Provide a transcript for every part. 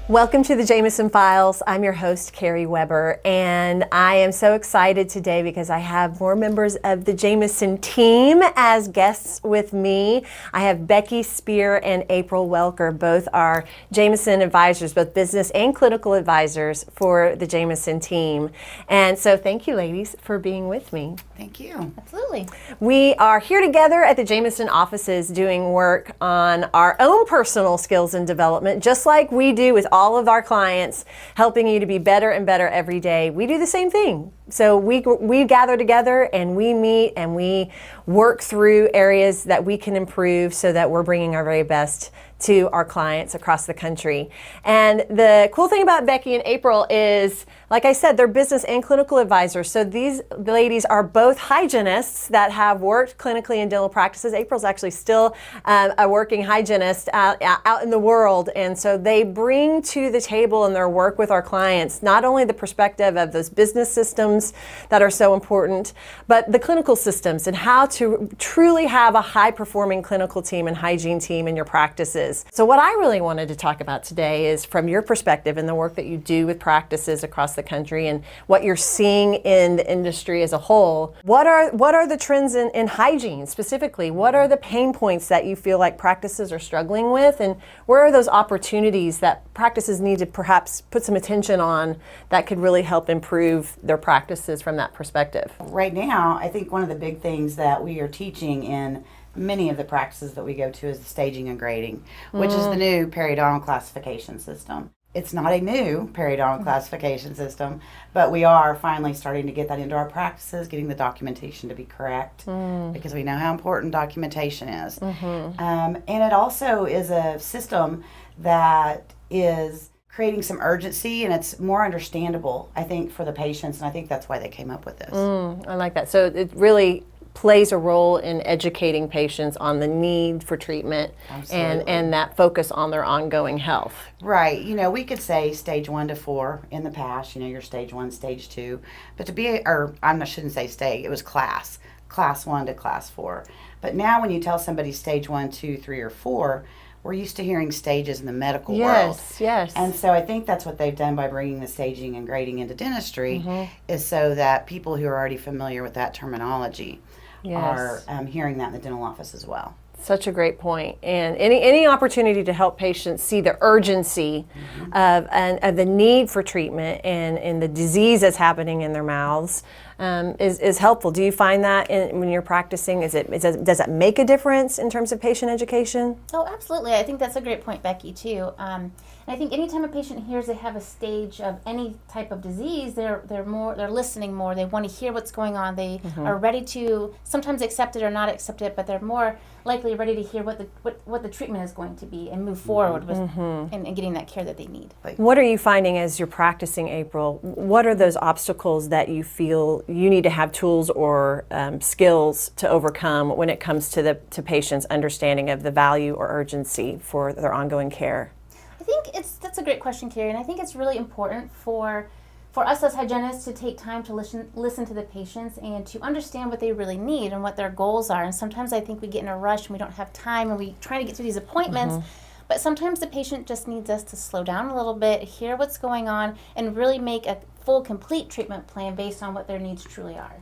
Welcome to the Jameson Files. I'm your host, Carrie Weber, and I am so excited today because I have more members of the Jameson team as guests with me. I have Becky Spear and April Welker. Both are Jameson advisors, both business and clinical advisors for the Jameson team. And so thank you, ladies, for being with me. Thank you. Absolutely. We are here together at the Jameson offices doing work on our own personal skills and development, just like we do with all of our clients, helping you to be better and better every day. We do the same thing. So we gather together and we meet and we work through areas that we can improve so that we're bringing our very best to our clients across the country. And the cool thing about Becky and April is, like I said, they're business and clinical advisors. So these ladies are both hygienists that have worked clinically in dental practices. April's actually still a working hygienist out in the world. And so they bring to the table in their work with our clients not only the perspective of those business systems that are so important, but the clinical systems and how to truly have a high-performing clinical team and hygiene team in your practices. So what I really wanted to talk about today is from your perspective and the work that you do with practices across the country and what you're seeing in the industry as a whole. What are the trends in hygiene specifically? What are the pain points that you feel like practices are struggling with? And where are those opportunities that practices need to perhaps put some attention on that could really help improve their practices from that perspective? Right now, I think one of the big things that we are teaching in many of the practices that we go to is the staging and grading, which is the new periodontal classification system. It's not a new periodontal classification system, but we are finally starting to get that into our practices, getting the documentation to be correct, because we know how important documentation is. And it also is a system that is creating some urgency, and it's more understandable, I think, for the patients, and I think that's why they came up with this. I like that. So it really plays a role in educating patients on the need for treatment and that focus on their ongoing health. Right. You know, we could say stage 1 to 4 in the past, you know, your stage 1, stage 2, but to be, or I shouldn't say stage, it was class 1 to class 4. But now when you tell somebody stage 1, 2, 3, or 4, we're used to hearing stages in the medical world. Yes. And so I think that's what they've done by bringing the staging and grading into dentistry, is so that people who are already familiar with that terminology are hearing that in the dental office as well. Such a great point. And any opportunity to help patients see the urgency of the need for treatment and the disease that's happening in their mouths is helpful. Do you find that when you're practicing? Does it make a difference in terms of patient education? Oh, absolutely. I think that's a great point, Becky, too. And I think anytime a patient hears they have a stage of any type of disease, they're listening more. They want to hear what's going on. They are ready to sometimes accept it or not accept it, but they're more likely ready to hear what the treatment is going to be and move forward with and getting that care that they need. What are you finding as you're practicing, April? What are those obstacles that you feel you need to have tools or skills to overcome when it comes to patients' understanding of the value or urgency for their ongoing care? I think that's a great question, Carrie, and I think it's really important for us as hygienists to take time to listen to the patients and to understand what they really need and what their goals are. And sometimes I think we get in a rush and we don't have time and we try to get through these appointments, but sometimes the patient just needs us to slow down a little bit, hear what's going on, and really make a full, complete treatment plan based on what their needs truly are.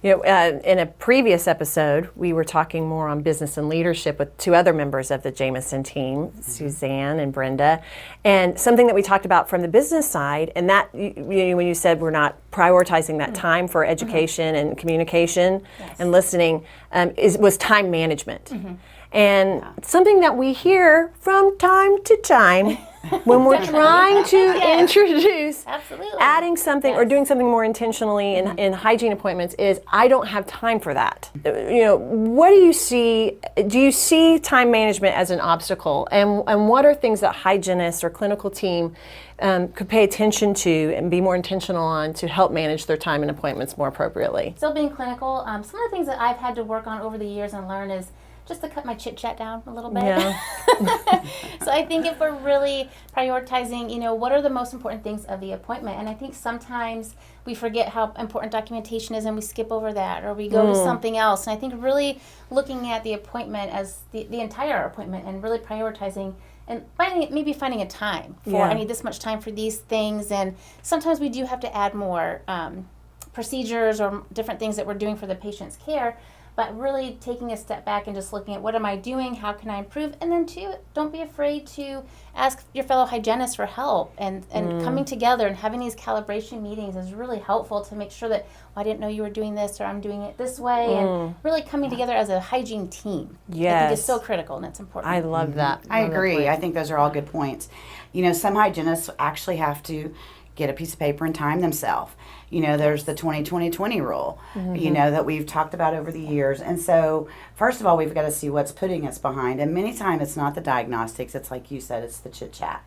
You know, in a previous episode, we were talking more on business and leadership with two other members of the Jameson team, Suzanne and Brenda, and something that we talked about from the business side, and that when you said we're not prioritizing that time for education and communication and listening, was time management. And something that we hear from time to time when we're trying to introduce adding something or doing something more intentionally in hygiene appointments is, I don't have time for that. You know, what do you see? Do you see time management as an obstacle? And what are things that hygienists or clinical team could pay attention to and be more intentional on to help manage their time and appointments more appropriately? Still being clinical, some of the things that I've had to work on over the years and learn is just to cut my chit chat down a little bit. Yeah. So I think if we're really prioritizing, you know, what are the most important things of the appointment? And I think sometimes we forget how important documentation is and we skip over that, or we go to something else. And I think really looking at the appointment as the entire appointment and really prioritizing and maybe finding a time for, Yeah. I need this much time for these things. And sometimes we do have to add more procedures or different things that we're doing for the patient's care. But really taking a step back and just looking at what am I doing, how can I improve, and then too, don't be afraid to ask your fellow hygienists for help, and coming together and having these calibration meetings is really helpful to make sure that, I didn't know you were doing this, or I'm doing it this way, and really coming together as a hygiene team. I think is so critical, and it's important. I love that. I agree. I think those are all good points. You know, some hygienists actually have to get a piece of paper and time themselves. You know, there's the 20-20-20 rule, you know, that we've talked about over the years. And so, first of all, we've got to see what's putting us behind. And many times it's not the diagnostics. It's like you said, it's the chit-chat.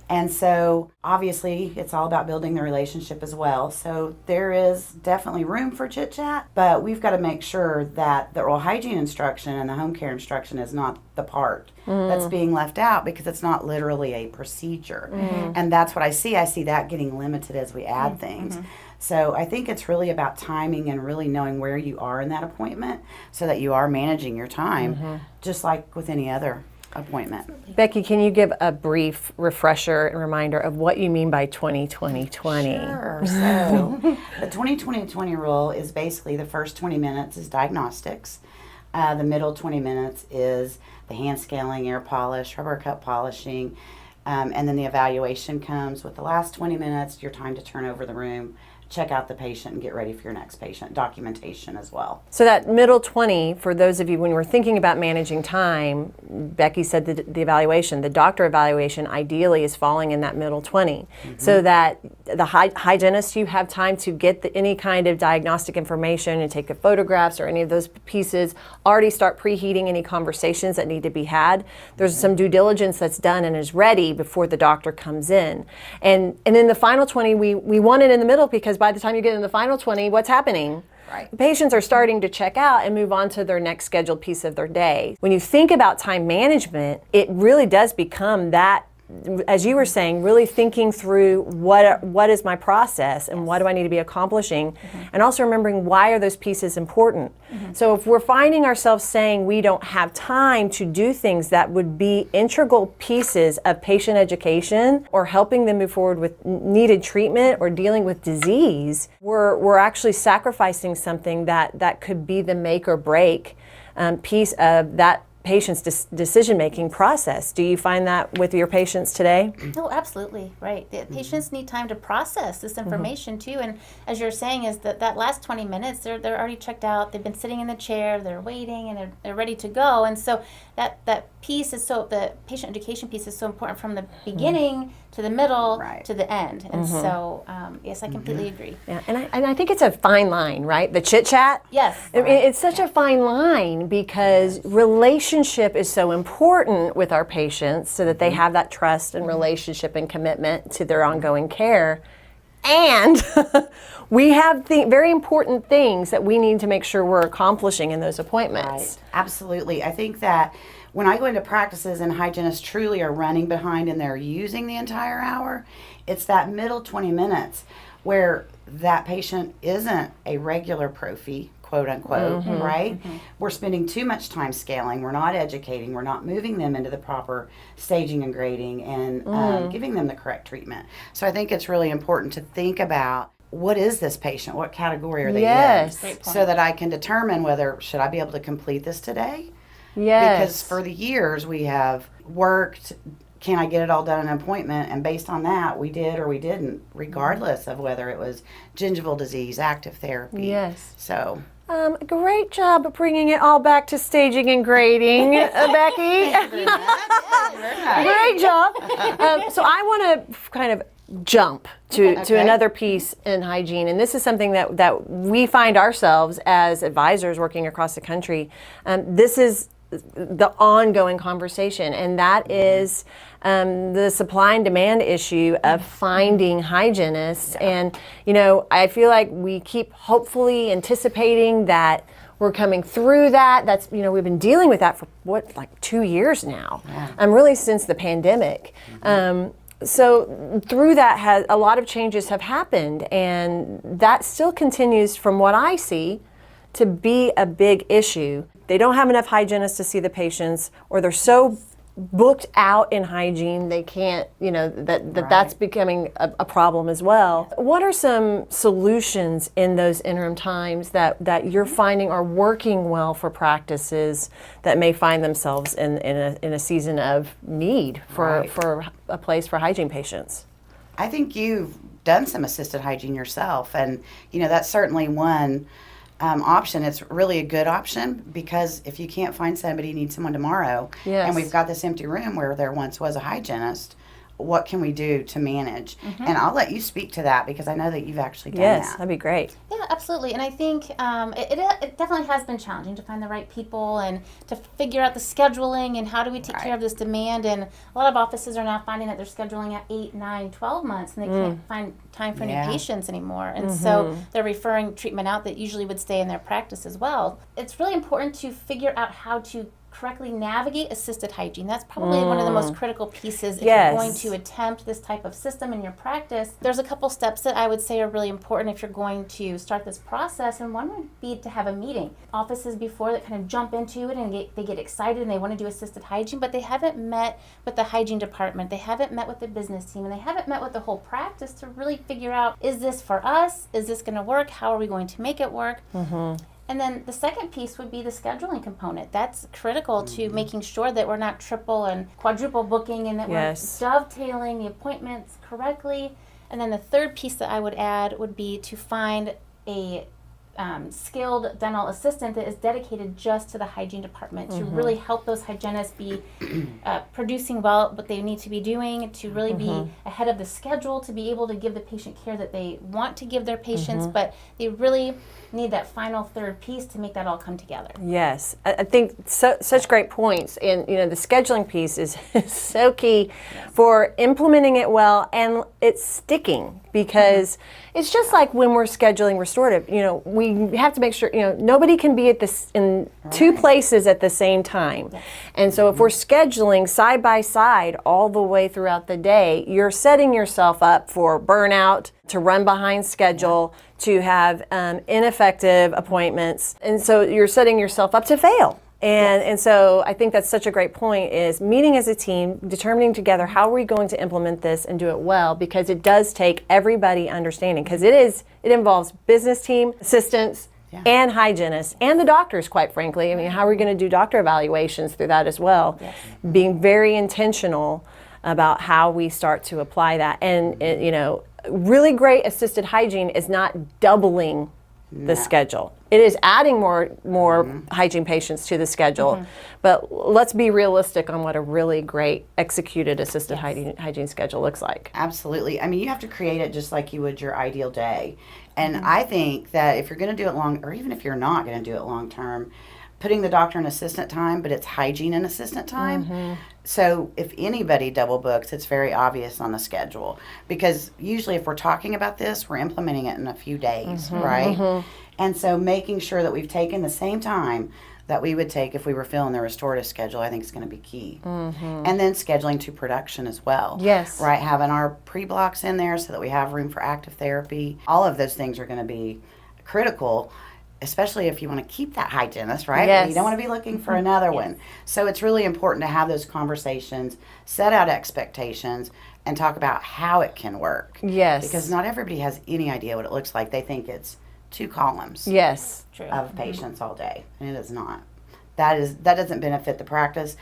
And so, obviously, it's all about building the relationship as well. So, there is definitely room for chit-chat, but we've got to make sure that the oral hygiene instruction and the home care instruction is not the part that's being left out, because it's not literally a procedure. And that's what I see. I see that getting limited as we add things. So I think it's really about timing and really knowing where you are in that appointment so that you are managing your time, just like with any other appointment. Becky, can you give a brief refresher and reminder of what you mean by 20-20-20? Sure. So the 20-20-20 rule is basically the first 20 minutes is diagnostics. The middle 20 minutes is the hand scaling, air polish, rubber cup polishing, and then the evaluation comes with the last 20 minutes, your time to turn over the room, check out the patient, and get ready for your next patient. Documentation as well. So that middle 20, for those of you, when we're thinking about managing time, Becky said the evaluation, the doctor evaluation ideally is falling in that middle 20, so that the hygienist, you have time to get any kind of diagnostic information and take the photographs or any of those pieces, already start preheating any conversations that need to be had. There's some due diligence that's done and is ready before the doctor comes in. And then the final 20, we want it in the middle, because by the time you get in the final 20, what's happening? Right. The patients are starting to check out and move on to their next scheduled piece of their day. When you think about time management, it really does become that, as you were saying, really thinking through what is my process and what do I need to be accomplishing, and also remembering why are those pieces important. So if we're finding ourselves saying we don't have time to do things that would be integral pieces of patient education or helping them move forward with needed treatment or dealing with disease, we're actually sacrificing something that could be the make or break piece of that patient's decision-making process. Do you find that with your patients today? No, absolutely, right. The patients need time to process this information too, and as you're saying, is that last 20 minutes, they're already checked out, they've been sitting in the chair, they're waiting, and they're ready to go. And so that piece is the patient education piece is so important from the beginning to the middle to the end. And so, yes, I completely agree. Yeah, and I think it's a fine line, right? The chit-chat? Yes. It's such a fine line, because relationship is so important with our patients, so that they have that trust and relationship and commitment to their ongoing care. And we have very important things that we need to make sure we're accomplishing in those appointments. Right. Absolutely. I think that when I go into practices and hygienists truly are running behind and they're using the entire hour, it's that middle 20 minutes where that patient isn't a regular prophy, quote unquote, right? We're spending too much time scaling. We're not educating. We're not moving them into the proper staging and grading and giving them the correct treatment. So I think it's really important to think about, what is this patient? What category are they in? So that I can determine whether, should I be able to complete this today? Yes. Because for the years we have worked, can I get it all done in an appointment? And based on that, we did or we didn't, regardless of whether it was gingival disease, active therapy. Yes. So. Great job of bringing it all back to staging and grading, Becky. Great job. So I want to kind of jump to another piece in hygiene, and this is something that we find ourselves as advisors working across the country. This is the ongoing conversation, and that is the supply and demand issue of finding hygienists. And I feel like we keep hopefully anticipating that we're coming through that. That's we've been dealing with that for like 2 years now, really since the pandemic. So through that, a lot of changes have happened, and that still continues, from what I see, to be a big issue. They don't have enough hygienists to see the patients, or they're so booked out in hygiene, they can't, that's becoming a problem as well. What are some solutions in those interim times that you're finding are working well for practices that may find themselves in a season of need for a place for hygiene patients? I think you've done some assisted hygiene yourself, and that's certainly one option. It's really a good option, because if you can't find somebody, you need someone tomorrow, and we've got this empty room where there once was a hygienist, what can we do to manage? And I'll let you speak to that, because I know that you've actually done that. Yes, that'd be great. Yeah, absolutely. And I think it definitely has been challenging to find the right people and to figure out the scheduling and how do we take care of this demand. And a lot of offices are now finding that they're scheduling at 8, 9, 12 months, and they can't find time for new patients anymore. And so they're referring treatment out that usually would stay in their practice as well. It's really important to figure out how to correctly navigate assisted hygiene. That's probably one of the most critical pieces if you're going to attempt this type of system in your practice. There's a couple steps that I would say are really important if you're going to start this process, and one would be to have a meeting. Offices before that kind of jump into it and they get excited and they want to do assisted hygiene, but they haven't met with the hygiene department, they haven't met with the business team, and they haven't met with the whole practice to really figure out, is this for us? Is this going to work? How are we going to make it work? And then the second piece would be the scheduling component. That's critical to making sure that we're not triple and quadruple booking, and that we're dovetailing the appointments correctly. And then the third piece that I would add would be to find a skilled dental assistant that is dedicated just to the hygiene department to really help those hygienists be producing well what they need to be doing, to really be ahead of the schedule, to be able to give the patient care that they want to give their patients, but they really need that final third piece to make that all come together. Yes, I think such great points, and the scheduling piece is so key for implementing it well, and it's sticking, because it's just like when we're scheduling restorative. We have to make sure nobody can be in two places at the same time, and so if we're scheduling side by side all the way throughout the day, you're setting yourself up for burnout, to run behind schedule, to have ineffective appointments, and so you're setting yourself up to fail. And so I think that's such a great point, is meeting as a team, determining together how are we going to implement this and do it well, because it does take everybody understanding, because it involves business team, assistants, and hygienists, and the doctors, quite frankly. I mean, how are we going to do doctor evaluations through that as well? Being very intentional about how we start to apply that. And really great assisted hygiene is not doubling the schedule. It is adding more hygiene patients to the schedule, but let's be realistic on what a really great executed assisted hygiene schedule looks like. Absolutely. I mean, you have to create it just like you would your ideal day. And I think that if you're going to do it long, or even if you're not going to do it long term, putting the doctor and assistant time, but it's hygiene and assistant time. So if anybody double books, it's very obvious on the schedule, because usually if we're talking about this, we're implementing it in a few days, right? And so making sure that we've taken the same time that we would take if we were filling the restorative schedule, I think is going to be key. And then scheduling to production as well. Yes. Right, having our pre-blocks in there so that we have room for active therapy. All of those things are going to be critical, especially if you want to keep that hygienist, right? Yes. You don't want to be looking for another one. So it's really important to have those conversations, set out expectations, and talk about how it can work. Yes. Because not everybody has any idea what it looks like. They think it's 2 columns True. of patients all day, and it is not. That doesn't benefit the practice,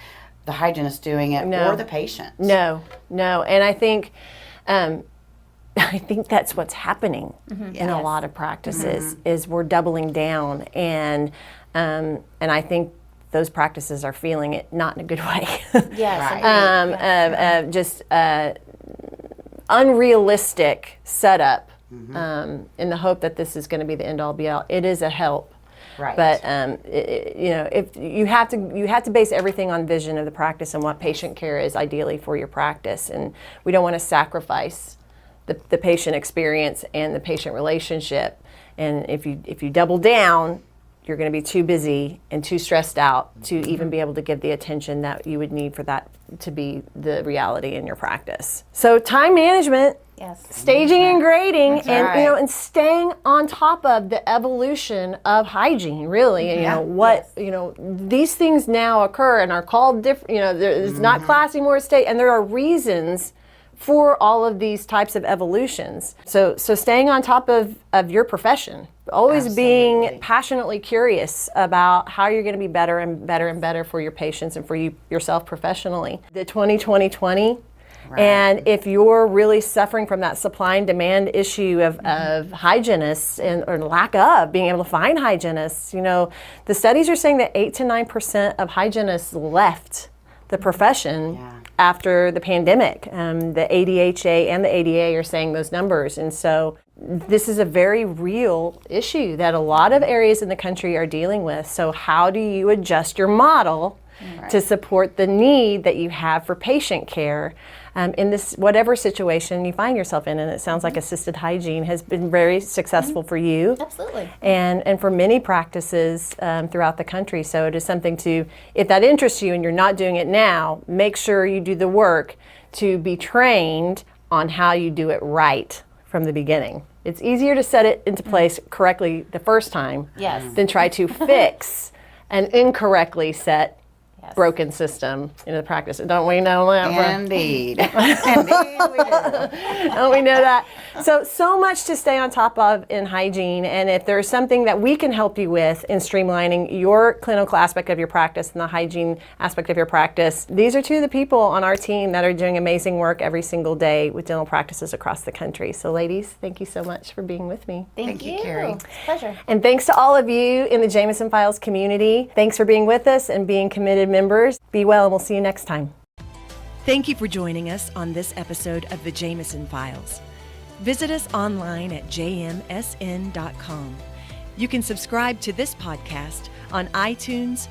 the hygienist doing it, or the patient. No. And I think that's what's happening in a lot of practices, is we're doubling down, and I think those practices are feeling it not in a good way. Just unrealistic setup, in the hope that this is going to be the end all be all. It is a help. Right. But if you have to base everything on vision of the practice and what patient care is ideally for your practice, and we don't want to sacrifice the patient experience and the patient relationship. And if you double down, you're going to be too busy and too stressed out to even be able to give the attention that you would need for that to be the reality in your practice. So time management, Yes. staging and grading, That's and right. and staying on top of the evolution of hygiene. Really, and, these things now occur and are called different. It's not class anymore, it's state, and there are reasons for all of these types of evolutions. So staying on top of your profession, always being Absolutely. passionately curious about how you're going to be better and better and better for your patients and for yourself professionally. The 2020. And if you're really suffering from that supply and demand issue of hygienists or lack of being able to find hygienists, the studies are saying that 8 to 9% of hygienists left the profession after the pandemic. The ADHA and the ADA are saying those numbers. And so this is a very real issue that a lot of areas in the country are dealing with. So how do you adjust your model to support the need that you have for patient care in this whatever situation you find yourself in? And it sounds like assisted hygiene has been very successful for you. Absolutely. And for many practices throughout the country. So it is something to, if that interests you and you're not doing it now, make sure you do the work to be trained on how you do it right from the beginning. It's easier to set it into place correctly the first time than try to fix an incorrectly set broken system in the practice. Don't we know that? Indeed. Indeed we do. Don't we know that? So much to stay on top of in hygiene, and if there's something that we can help you with in streamlining your clinical aspect of your practice and the hygiene aspect of your practice, these are two of the people on our team that are doing amazing work every single day with dental practices across the country. So ladies, thank you so much for being with me. Thank you, Carrie. It's a pleasure. And thanks to all of you in the Jameson Files community. Thanks for being with us and being committed members. Be well, and we'll see you next time. Thank you for joining us on this episode of the Jameson Files. Visit us online at jmsn.com. You can subscribe to this podcast on iTunes,